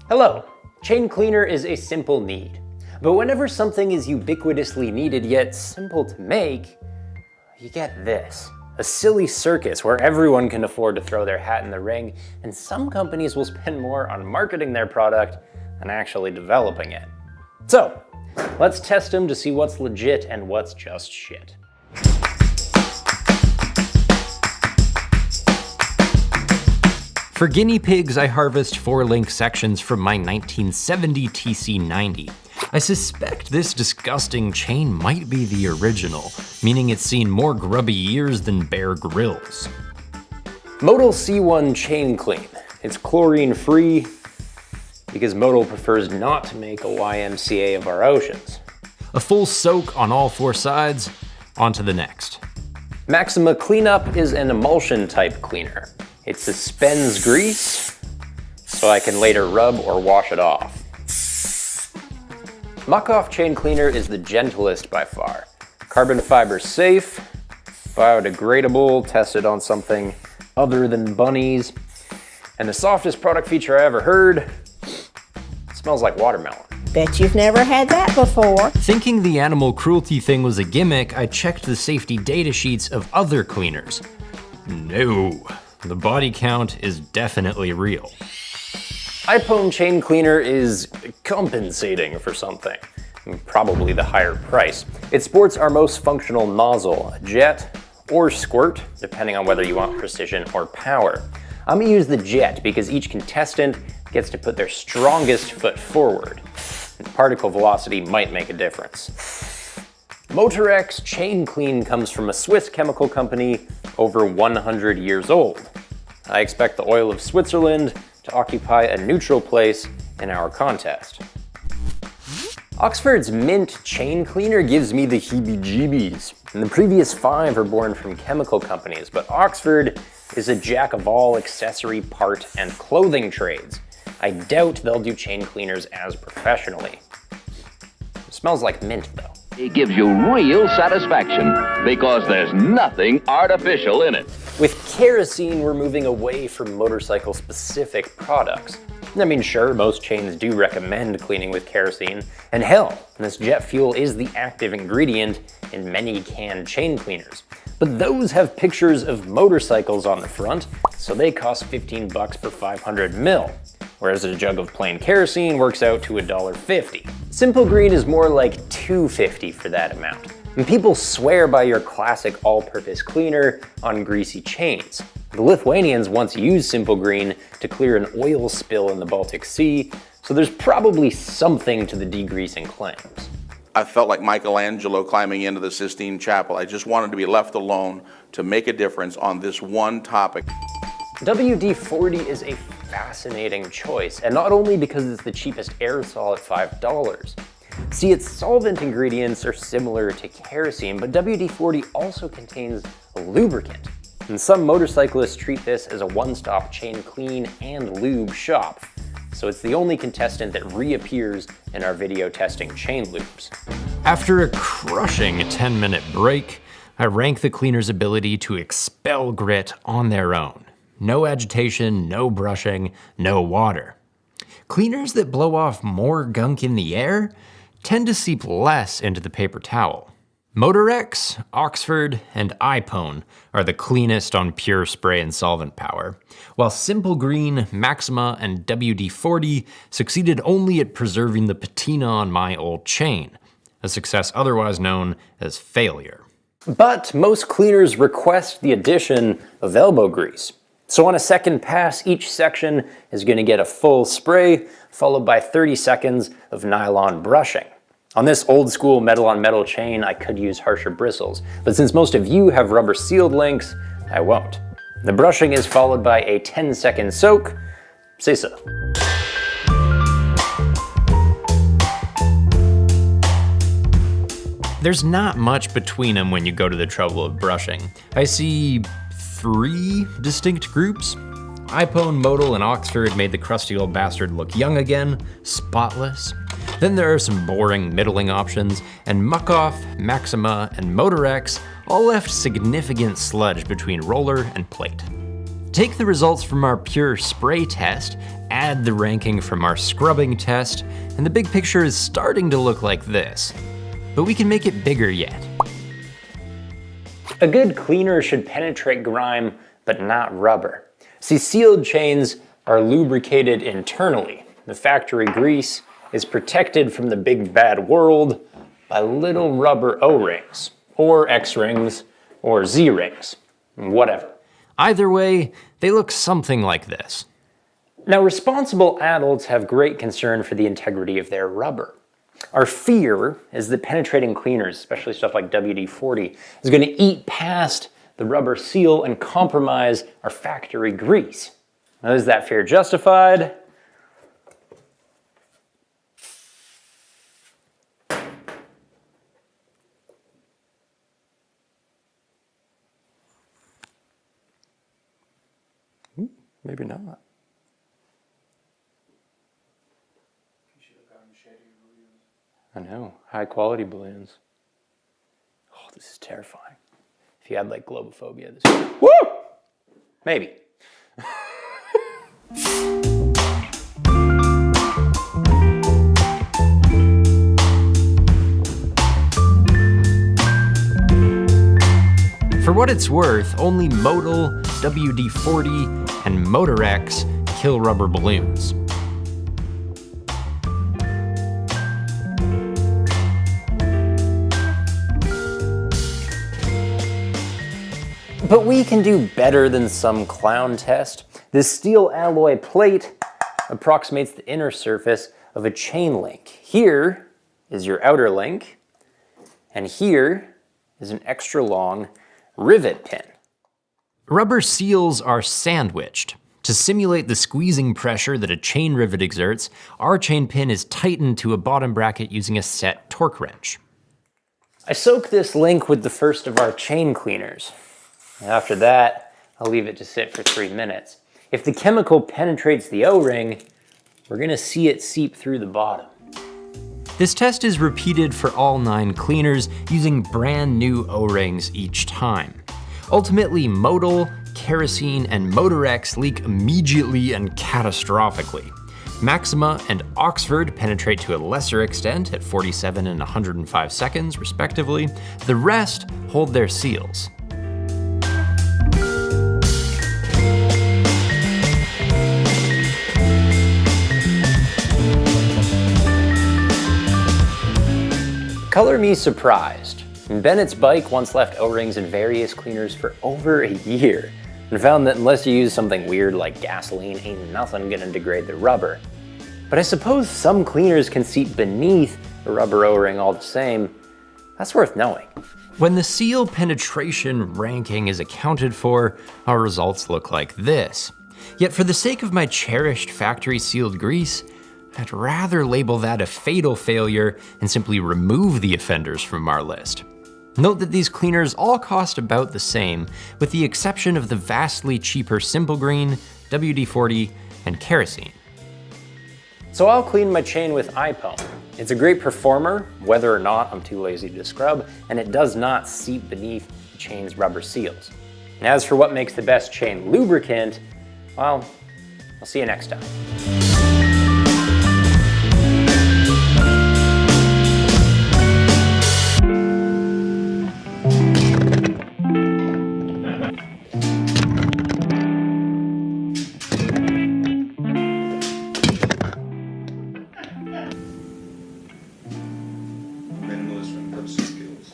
Hello. Chain cleaner is a simple need. But whenever something is ubiquitously needed yet simple to make, you get this. A silly circus where everyone can afford to throw their hat in the ring, and some companies will spend more on marketing their product than actually developing it. So, let's test them to see what's legit and what's just shit. For guinea pigs, I harvest 4 link sections from my 1970 TC90. I suspect this disgusting chain might be the original, meaning it's seen more grubby years than Bear Grylls. Modal C1 chain clean. It's chlorine free because Modal prefers not to make a YMCA of our oceans. A full soak on all 4 sides, on to the next. Maxima Cleanup is an emulsion type cleaner. It suspends grease, so I can later rub or wash it off. Muck-Off chain cleaner is the gentlest by far. Carbon fiber safe, biodegradable, tested on something other than bunnies, and the softest product feature I ever heard, smells like watermelon. Bet you've never had that before. Thinking the animal cruelty thing was a gimmick, I checked the safety data sheets of other cleaners. No. The body count is definitely real. IPONE chain cleaner is compensating for something, probably the higher price. It sports our most functional nozzle, a jet or squirt, depending on whether you want precision or power. I'm gonna use the jet because each contestant gets to put their strongest foot forward. Particle velocity might make a difference. Motorex chain clean comes from a Swiss chemical company over 100 years old. I expect the oil of Switzerland to occupy a neutral place in our contest. Oxford's Mint chain cleaner gives me the heebie-jeebies. And the previous 5 are born from chemical companies, but Oxford is a jack of all accessory, part, and clothing trades. I doubt they'll do chain cleaners as professionally. It smells like mint though. It gives you real satisfaction because there's nothing artificial in it. With kerosene, we're moving away from motorcycle-specific products. I mean, sure, most chains do recommend cleaning with kerosene, and hell, this jet fuel is the active ingredient in many canned chain cleaners. But those have pictures of motorcycles on the front, so they cost 15 bucks per 500 mil. Whereas a jug of plain kerosene works out to $1.50. Simple Green is more like $2.50 for that amount. And people swear by your classic all-purpose cleaner on greasy chains. The Lithuanians once used Simple Green to clear an oil spill in the Baltic Sea, so there's probably something to the degreasing claims. I felt like Michelangelo climbing into the Sistine Chapel. I just wanted to be left alone to make a difference on this one topic. WD-40 is a fascinating choice, and not only because it's the cheapest aerosol at $5. See, its solvent ingredients are similar to kerosene, but WD-40 also contains a lubricant. And some motorcyclists treat this as a one-stop chain clean and lube shop. So it's the only contestant that reappears in our video testing chain lubes. After a crushing 10-minute break, I rank the cleaner's ability to expel grit on their own. No agitation, no brushing, no water. Cleaners that blow off more gunk in the air tend to seep less into the paper towel. Motorex, Oxford, and IPONE are the cleanest on pure spray and solvent power, while Simple Green, Maxima, and WD-40 succeeded only at preserving the patina on my old chain, a success otherwise known as failure. But most cleaners request the addition of elbow grease. So on a second pass, each section is going to get a full spray, followed by 30 seconds of nylon brushing. On this old school metal on metal chain, I could use harsher bristles, but since most of you have rubber sealed links, I won't. The brushing is followed by a 10-second soak. Say so. There's not much between them when you go to the trouble of brushing. I see 3 distinct groups. IPONE, Modal, and Oxford made the crusty old bastard look young again, spotless. Then there are some boring middling options, and Muck-Off, Maxima, and Motorex all left significant sludge between roller and plate. Take the results from our pure spray test, add the ranking from our scrubbing test, and the big picture is starting to look like this. But we can make it bigger yet. A good cleaner should penetrate grime, but not rubber. See, sealed chains are lubricated internally. The factory grease is protected from the big bad world by little rubber O-rings, or X-rings, or Z-rings, whatever. Either way, they look something like this. Now, responsible adults have great concern for the integrity of their rubber. Our fear is that penetrating cleaners, especially stuff like WD-40, is going to eat past the rubber seal and compromise our factory grease. Now, is that fear justified? Maybe not. I know, high quality balloons. Oh, this is terrifying. If you had like globophobia, this would... Woo! Maybe. For what it's worth, only Modal, WD-40, and Motor-X kill rubber balloons. But we can do better than some clown test. This steel alloy plate approximates the inner surface of a chain link. Here is your outer link, and here is an extra long rivet pin. Rubber seals are sandwiched. To simulate the squeezing pressure that a chain rivet exerts, our chain pin is tightened to a bottom bracket using a set torque wrench. I soak this link with the first of our chain cleaners. After that, I'll leave it to sit for 3 minutes. If the chemical penetrates the O-ring, we're gonna see it seep through the bottom. This test is repeated for all 9 cleaners using brand new O-rings each time. Ultimately, Modal, Kerosene, and Motor-X leak immediately and catastrophically. Maxima and Oxford penetrate to a lesser extent at 47 and 105 seconds, respectively. The rest hold their seals. Color me surprised. Bennett's bike once left O-rings in various cleaners for over a year and found that unless you use something weird like gasoline, ain't nothing gonna degrade the rubber. But I suppose some cleaners can seep beneath a rubber O-ring all the same. That's worth knowing. When the seal penetration ranking is accounted for, our results look like this. Yet for the sake of my cherished factory sealed grease, I'd rather label that a fatal failure and simply remove the offenders from our list. Note that these cleaners all cost about the same, with the exception of the vastly cheaper Simple Green, WD-40, and Kerosene. So I'll clean my chain with IPONE. It's a great performer, whether or not I'm too lazy to scrub, and it does not seep beneath the chain's rubber seals. And as for what makes the best chain lubricant, well, I'll see you next time. Minimalist and purchase skills.